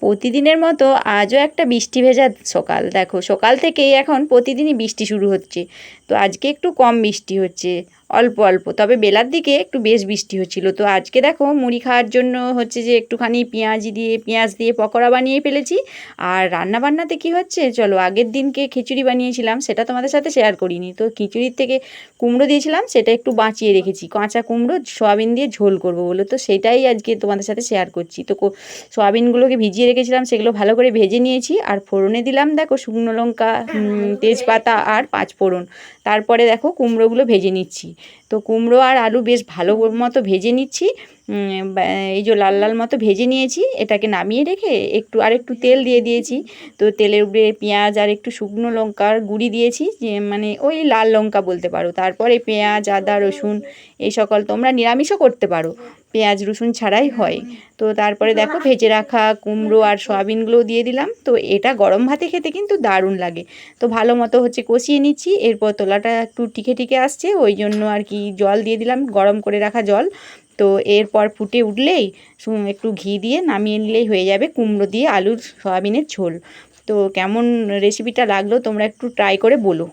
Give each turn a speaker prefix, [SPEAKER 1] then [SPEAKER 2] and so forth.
[SPEAKER 1] প্রতিদিনের মতো আজও একটা বৃষ্টি ভেজা সকাল। দেখো সকাল থেকেই এখন প্রতিদিনই বৃষ্টি শুরু হচ্ছে। তো আজকে একটু কম বৃষ্টি হচ্ছে, অল্প অল্প, তবে বেলার দিকে একটু বেশ বৃষ্টি হচ্ছিল। তো আজকে দেখো মুড়ি খাওয়ার জন্য হচ্ছে যে একটুখানি পেঁয়াজ দিয়ে পকোড়া বানিয়ে ফেলেছি। আর রান্না বান্নাতে কী হচ্ছে, চলো আগের দিনকে খিচুড়ি বানিয়েছিলাম, সেটা তোমাদের সাথে শেয়ার করিনি। তো খিচুড়ির থেকে কুমড়ো দিয়েছিলাম, সেটা একটু বাঁচিয়ে রেখেছি, কাঁচা কুমড়ো সয়াবিন দিয়ে ঝোল করবো বলে। তো সেটাই আজকে তোমাদের সাথে শেয়ার করছি। তো সয়াবিনগুলোকে ভিজিয়ে রেখেছিলাম, সেগুলো ভালো করে ভেজে নিয়েছি। আর ফোড়নে দিলাম দেখো শুকনো লঙ্কা, তেজপাতা আর পাঁচ ফোড়ন। তারপরে দেখো কুমড়োগুলো ভেজে নিচ্ছি। তো কুমড়ো আর আলু বেশ ভালো মতো ভেজে নিচ্ছি। এই যে লাল লাল মতো ভেজে নিয়েছি, এটাকে নামিয়ে রেখে একটু তেল দিয়ে দিয়েছি। তো তেলের উপরে পেঁয়াজ আর একটু শুকনো লঙ্কার গুঁড়ি দিয়েছি, যে মানে ওই লাল লঙ্কা বলতে পারো। তারপরে পেঁয়াজ, আদা, রসুন এই সকল, তোমরা নিরামিষও করতে পারো, পেঁয়াজ রসুন ছাড়াই হয়। তো তারপরে দেখো ভেজে রাখা কুমড়ো আর সয়াবিনগুলোও দিয়ে দিলাম। তো এটা গরম ভাতে খেতে কিন্তু দারুণ লাগে। তো ভালো মতো হচ্ছে কষিয়ে নিচ্ছি। এরপর তোলাটা একটু টিকে আসছে, ওই জন্য আর কি জল দিয়ে দিলাম, গরম করে রাখা জল। তো এরপর ফুটে উঠলেই একটু ঘি দিয়ে নামিয়ে নিলেই হয়ে যাবে কুমড়ো দিয়ে আলুর সয়াবিনের ঝোল। তো কেমন রেসিপিটা লাগলো তোমরা একটু ট্রাই করে বলো।